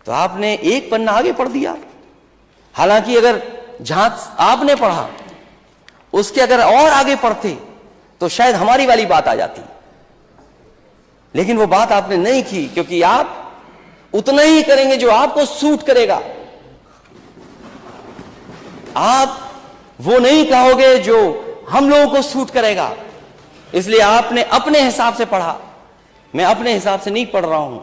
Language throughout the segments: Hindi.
तो आपने एक पन्ना आगे पढ़ दिया। हालांकि अगर जहां आपने पढ़ा उसके अगर और आगे पढ़ते तो शायद हमारी वाली बात आ जाती, लेकिन वो बात आपने नहीं की, क्योंकि आप उतना ही करेंगे जो आपको सूट करेगा। आप वो नहीं कहोगे जो हम लोगों को सूट करेगा। इसलिए आपने अपने हिसाब से पढ़ा। मैं अपने हिसाब से नहीं पढ़ रहा हूं,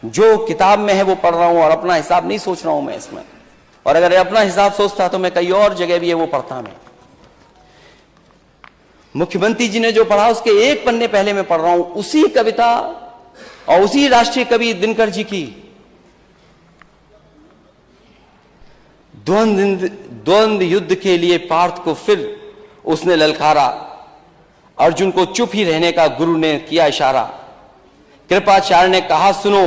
जो किताब में है वो पढ़ रहा हूं और अपना हिसाब नहीं सोच रहा हूं मैं इसमें। और अगर अपना हिसाब सोचता तो मैं कई और जगह भी है वो पढ़ता। मैं मुख्यमंत्री जी ने जो पढ़ा उसके एक पन्ने पहले मैं पढ़ रहा हूं, उसी कविता और उसी राष्ट्रीय कवि दिनकर जी की द्वंद्व युद्ध के लिए पार्थ को फिर उसने ललकारा। अर्जुन को चुप ही रहने का गुरु ने किया इशारा। कृपाचार्य ने कहा सुनो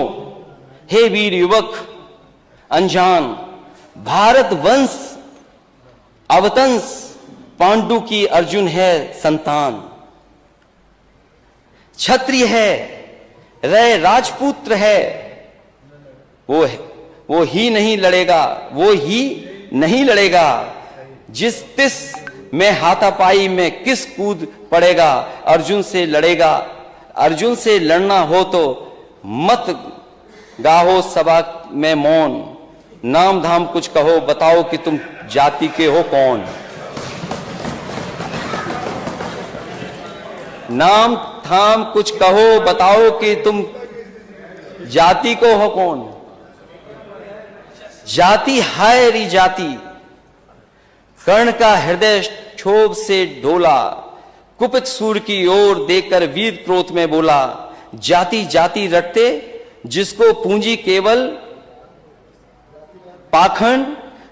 हे वीर युवक अनजान, भारत वंश अवतंस पांडु की अर्जुन है संतान। क्षत्रिय है रय राजपुत्र है, वो ही नहीं लड़ेगा जिस तिस में हाथापाई में किस कूद पड़ेगा। अर्जुन से लड़ना हो तो मत गाहो सभा में मौन, नाम धाम कुछ कहो बताओ कि तुम जाति के हो कौन। नाम धाम कुछ कहो बताओ कि तुम जाति को हो कौन। जाति हाय री जाति, कर्ण का हृदय क्षोभ से डोला। कुपित सूर की ओर देखकर वीर क्रोध में बोला, जाति जाति रटते जिसको पूंजी केवल पाखंड।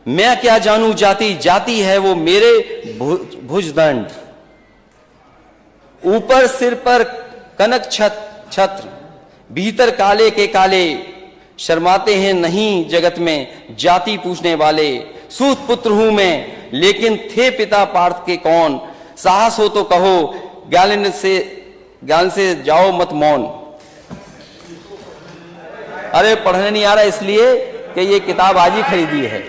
मैं क्या जानू जाति, जाति है वो मेरे भुजदंड। ऊपर सिर पर कनक छत्र, भीतर काले के काले। शर्माते हैं नहीं जगत में जाति पूछने वाले। सूत पुत्र हूं मैं लेकिन थे पिता पार्थ के कौन। साहस हो तो कहो ज्ञान से जाओ मत मौन। अरे पढ़ने नहीं आ रहा इसलिए कि ये किताब आज ही खरीदी है।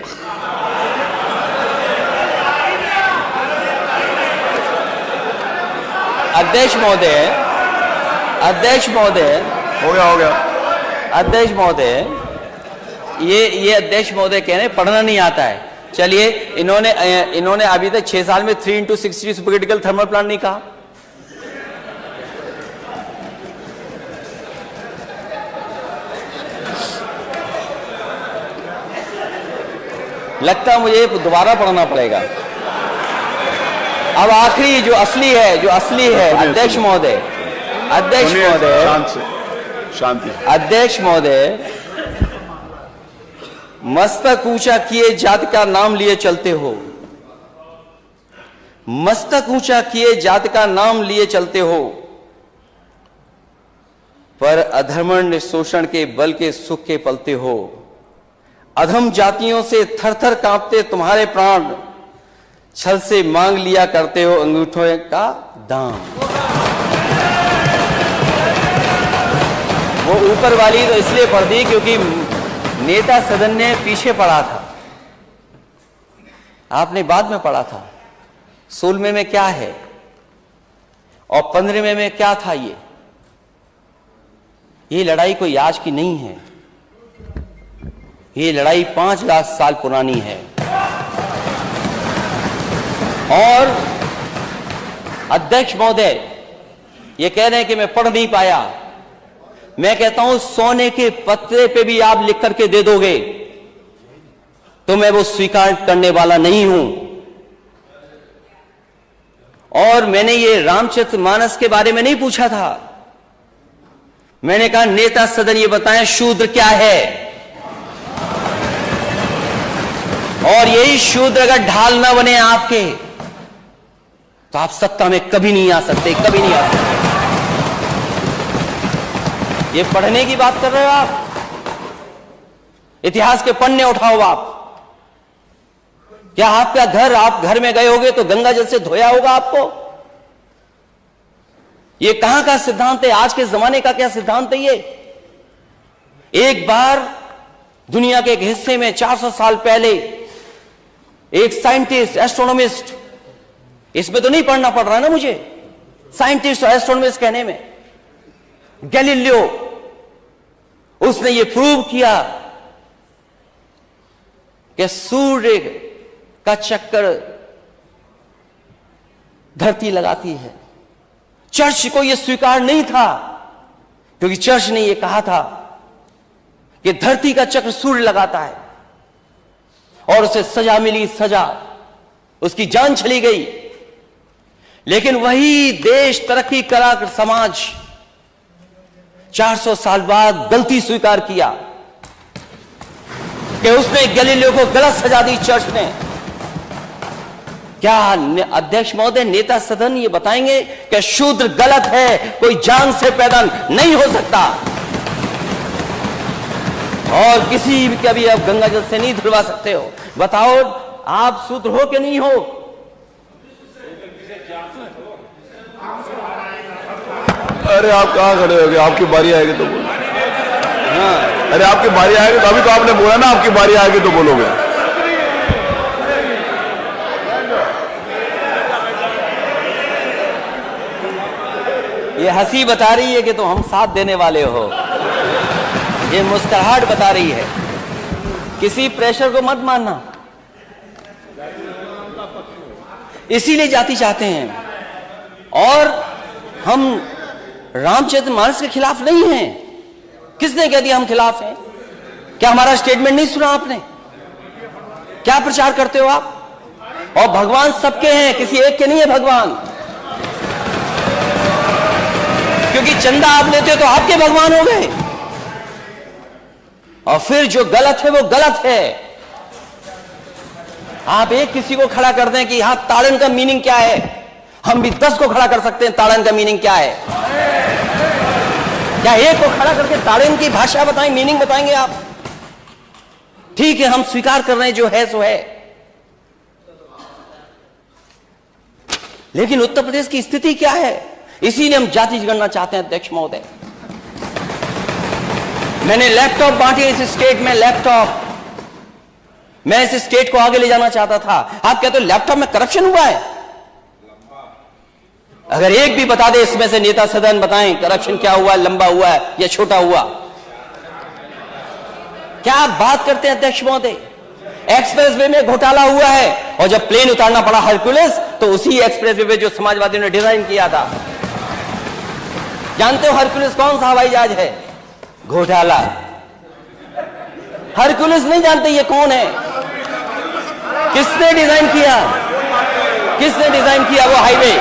अध्यक्ष महोदय हो गया अध्यक्ष महोदय, ये अध्यक्ष महोदय कह रहे हैं पढ़ना नहीं आता है। चलिए, इन्होंने अभी तक 6 साल में 3x60 सुपरक्रिटिकल थर्मल प्लांट नहीं कहा। लगता है मुझे दोबारा पढ़ना पड़ेगा। अब आखिरी जो असली है अध्यक्ष महोदय, शांति। अध्यक्ष महोदय, मस्तक ऊंचा किए जाति का नाम लिए चलते हो। मस्तक ऊंचा किए जाति का नाम लिए चलते हो, पर अधर्मण्य शोषण के बल के सुख के पलते हो। अधम जातियों से थरथर कांपते तुम्हारे प्राण, छल से मांग लिया करते हो अंगूठों का दाम। वो ऊपर वाली तो इसलिए पढ़ दी क्योंकि नेता सदन ने पीछे पढ़ा था, आपने बाद में पढ़ा था। 16वें में क्या है और 15वें में क्या था। ये लड़ाई कोई आज की नहीं है, ये लड़ाई 5 लाख साल पुरानी है। और अध्यक्ष महोदय ये कह रहे हैं कि मैं पढ़ नहीं पाया। मैं कहता हूं सोने के पत्रे पे भी आप लिख करके दे दोगे तो मैं वो स्वीकार करने वाला नहीं हूं। और मैंने ये रामचरितमानस के बारे में नहीं पूछा था, मैंने कहा नेता सदन ये बताएं शूद्र क्या है। और यही शूद्र अगर ढाल ना बने आपके तो आप सत्ता में कभी नहीं आ सकते, कभी नहीं आ सकते। ये पढ़ने की बात कर रहे हो आप, इतिहास के पन्ने उठाओ आप। क्या आपका घर, आप घर में गए होगे तो गंगा जल से धोया होगा आपको? ये कहां का सिद्धांत है, आज के जमाने का क्या सिद्धांत है ये? एक बार दुनिया के एक हिस्से में 400 साल पहले एक साइंटिस्ट, एस्ट्रोनॉमिस्ट, इसमें तो नहीं पढ़ना पड़ रहा ना मुझे, साइंटिस्ट और एस्ट्रोनॉमिस्ट कहने में, गैलीलियो, उसने ये प्रूव किया कि सूर्य का चक्कर धरती लगाती है। चर्च को यह स्वीकार नहीं था, क्योंकि चर्च ने यह कहा था कि धरती का चक्र सूर्य लगाता है, और उसे सजा मिली, सजा, उसकी जान चली गई। लेकिन वही देश, तरक्की करा समाज 400 साल बाद गलती स्वीकार किया कि उसने गैलीलियो को गलत सजा दी चर्च ने। क्या अध्यक्ष महोदय, नेता सदन ये बताएंगे कि शूद्र गलत है, कोई जान से पैदा नहीं हो सकता, और किसी भी कभी आप गंगा जल से नहीं धुलवा सकते हो? बताओ, आप शूद्र हो कि नहीं हो? अरे आप कहाँ खड़े हो गए? आपकी बारी आएगी तो बोलो। हाँ, अरे आपकी बारी आएगी तो, अभी तो आपने बोला ना आपकी बारी आएगी तो बोलोगे। ये हंसी बता रही है कि तो हम साथ देने वाले हो, ये मुस्कुराहट बता रही है। किसी प्रेशर को मत मानना, इसीलिए जाति चाहते हैं। और हम रामचरितमानस के खिलाफ नहीं हैं। किसने कह दिया हम खिलाफ हैं? क्या हमारा स्टेटमेंट नहीं सुना आपने? क्या प्रचार करते हो आप? और भगवान सबके हैं, किसी एक के नहीं है भगवान। क्योंकि चंदा आप लेते हो तो आपके भगवान हो गए, और फिर जो गलत है वो गलत है। आप एक किसी को खड़ा कर दें कि यहां ताड़न का मीनिंग क्या है, हम भी 10 को खड़ा कर सकते हैं ताड़न का मीनिंग क्या है। क्या एक को खड़ा करके ताड़न की भाषा बताएं, मीनिंग बताएंगे आप? ठीक है, हम स्वीकार कर रहे हैं, जो है सो है। लेकिन उत्तर प्रदेश की स्थिति क्या है? इसीलिए हम जाति जनगणना चाहते हैं अध्यक्ष महोदय। मैंने लैपटॉप बांटे इस स्टेट में, लैपटॉप, मैं इस स्टेट को आगे ले जाना चाहता था। आप कहते हो लैपटॉप में करप्शन हुआ है? अगर एक भी बता दे इसमें से, नेता सदन बताएं, करप्शन क्या हुआ है, लंबा हुआ है या छोटा हुआ? क्या आप बात करते हैं अध्यक्ष महोदय? एक्सप्रेसवे में घोटाला हुआ है, और जब प्लेन उतारना पड़ा हरकुलिस, तो उसी एक्सप्रेसवे पे जो समाजवादियों ने डिजाइन किया था। जानते हो हरकुलिस कौन सा हवाई जहाज है? घोटाला। हरकुलिस नहीं जानते ये कौन है? किसने डिजाइन किया? किसने डिजाइन किया वो हाईवे?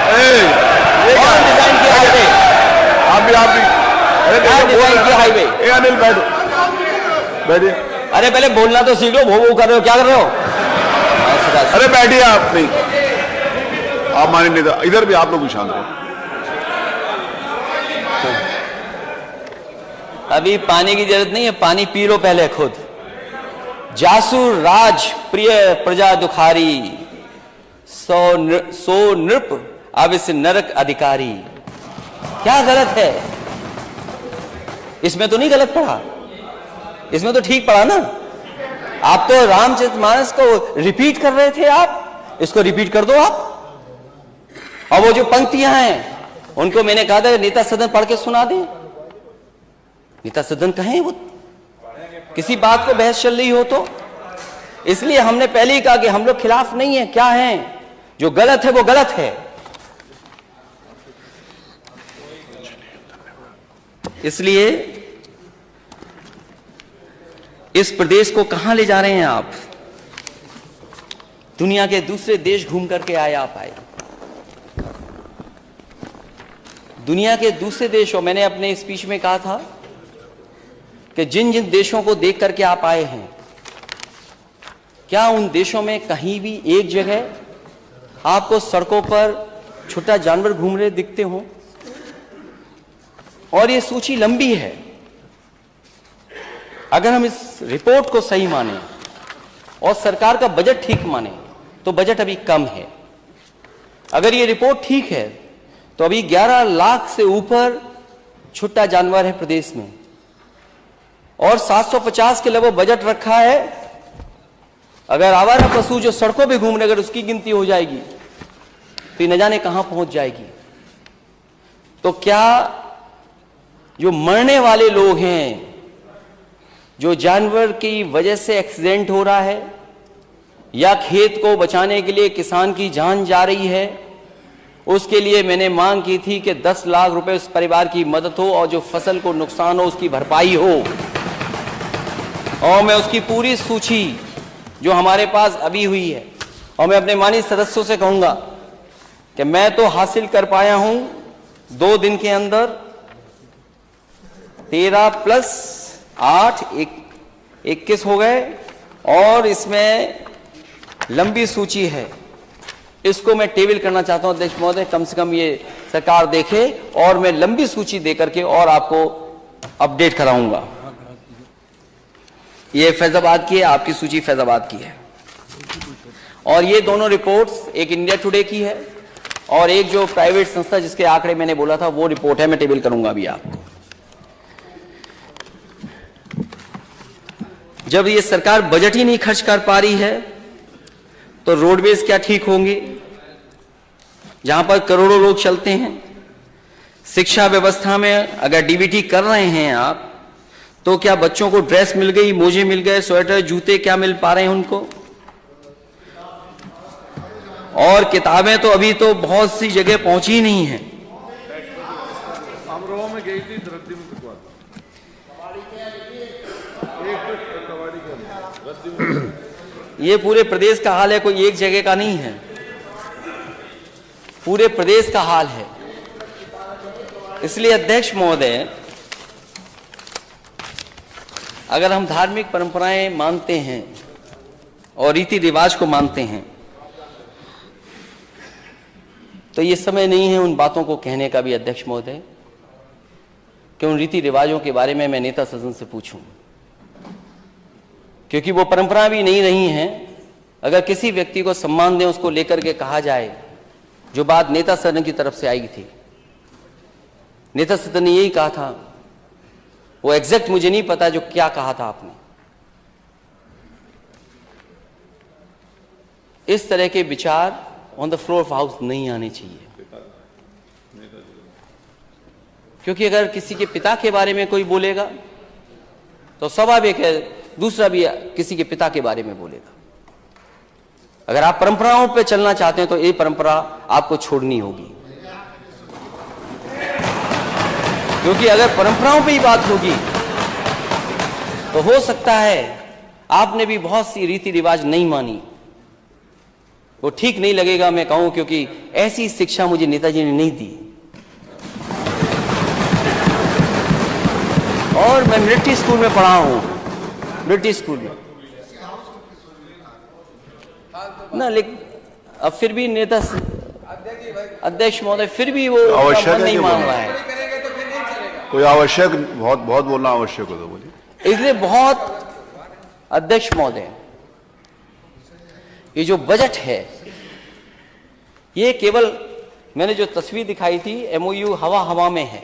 कौन डिजाइन किया हाईवे? आप भी क्या डिजाइन किया हाईवे? अनिल बैठो, बैठिए। अरे पहले बोलना तो सीख लो, वो कर रहे हो, क्या कर रहे हो? अरे बैठिए आप। नहीं, आप माने नेता, इधर भी आप लोग भी शांत रहो। अभी पानी की जरूरत नहीं है, पानी पी लो पहले खुद। जासु राज प्रिय प्रजा दुखारी, सो नृप अब इस नरक अधिकारी। क्या गलत है इसमें? तो नहीं गलत पढ़ा, इसमें तो ठीक पढ़ा ना। आप तो रामचरितमानस को रिपीट कर रहे थे, आप इसको रिपीट कर दो आप। और वो जो पंक्तियां हैं उनको मैंने कहा था नेता सदन पढ़ के सुना दें। नेता सदन कहें, वो किसी बात को बहस चल रही हो तो। इसलिए हमने पहले ही कहा कि हम लोग खिलाफ नहीं है। क्या है? जो गलत है वो गलत है। इसलिए इस प्रदेश को कहां ले जा रहे हैं आप? दुनिया के दूसरे देश घूम करके आए आप, आए दुनिया के दूसरे देशों। मैंने अपने स्पीच में कहा था कि जिन जिन देशों को देख करके आप आए हैं, क्या उन देशों में कहीं भी एक जगह आपको सड़कों पर छोटा जानवर घूम रहे दिखते हो? और ये सूची लंबी है। अगर हम इस रिपोर्ट को सही माने और सरकार का बजट ठीक माने तो बजट अभी कम है। अगर ये रिपोर्ट ठीक है तो अभी 11 लाख से ऊपर छुट्टा जानवर है प्रदेश में। और 750 के लगभग बजट रखा है। अगर आवारा पशु जो सड़कों पे घूमने अगर उसकी गिनती हो जाएगी तो ये न जाने कहां पहुंच जाएगी। तो क्या जो मरने वाले लोग हैं, जो जानवर की वजह से एक्सीडेंट हो रहा है या खेत को बचाने के लिए किसान की जान जा रही है, उसके लिए मैंने मांग की थी कि 10 लाख रुपए उस परिवार की मदद हो और जो फसल को नुकसान हो उसकी भरपाई हो। और मैं उसकी पूरी सूची जो हमारे पास अभी हुई है, और मैं अपने माननीय सदस्यों से कहूंगा कि मैं तो हासिल कर पाया हूं 2 दिन के अंदर 13 + 8 21 हो गए, और इसमें लंबी सूची है। इसको मैं टेबल करना चाहता हूं अध्यक्ष महोदय, कम से कम ये सरकार देखे और मैं लंबी सूची देकर के और आपको अपडेट कराऊंगा। ये फैजाबाद की है, आपकी सूची फैजाबाद की है, और ये दोनों रिपोर्ट्स एक इंडिया टुडे की है और एक जो प्राइवेट संस्था जिसके आंकड़े मैंने बोला था वो रिपोर्ट है। मैं टेबल करूंगा अभी आपको। जब ये सरकार बजट ही नहीं खर्च कर पा रही है तो रोडवेज क्या ठीक होंगे, जहां पर करोड़ों लोग चलते हैं। शिक्षा व्यवस्था में अगर डीबीटी कर रहे हैं आप, तो क्या बच्चों को ड्रेस मिल गई, मोजे मिल गए, स्वेटर जूते क्या मिल पा रहे हैं उनको? और किताबें तो अभी तो बहुत सी जगह पहुंची ही नहीं है। अमरोहा में गई थी ये पूरे प्रदेश का हाल है, कोई एक जगह का नहीं है, पूरे प्रदेश का हाल है। इसलिए अध्यक्ष महोदय, अगर हम धार्मिक परंपराएं मानते हैं और रीति रिवाज को मानते हैं तो ये समय नहीं है उन बातों को कहने का भी अध्यक्ष महोदय कि उन रीति रिवाजों के बारे में मैं नेता सदन से पूछूं, क्योंकि वो परंपरा भी नहीं रही हैं। अगर किसी व्यक्ति को सम्मान दें, उसको लेकर के कहा जाए, जो बात नेता सदन की तरफ से आई थी, नेता सदन ने यही कहा था, वो एग्जैक्ट मुझे नहीं पता जो क्या कहा था आपने। इस तरह के विचार on the floor of house नहीं आने चाहिए, क्योंकि अगर किसी के पिता के बारे में कोई बोलेगा तो स्वाभाविक है दूसरा भी किसी के पिता के बारे में बोलेगा। अगर आप परंपराओं पे चलना चाहते हैं तो ये परंपरा आपको छोड़नी होगी, क्योंकि अगर परंपराओं पे ही बात होगी तो हो सकता है आपने भी बहुत सी रीति रिवाज नहीं मानी, वो ठीक नहीं लगेगा मैं कहूं, क्योंकि ऐसी शिक्षा मुझे नेताजी ने नहीं दी। और मैं मिलिट्री स्कूल में पढ़ा हूं, मिलिट्री स्कूल में ना, लेकिन अब फिर भी नेता अध्यक्ष महोदय फिर भी वो आवश्यक नहीं मान रहा है। कोई आवश्यक बहुत बहुत बोलना आवश्यक हो तो बोलिए। इसलिए बहुत अध्यक्ष महोदय, ये जो बजट है ये केवल मैंने जो तस्वीर दिखाई थी एमओयू हवा हवा में है,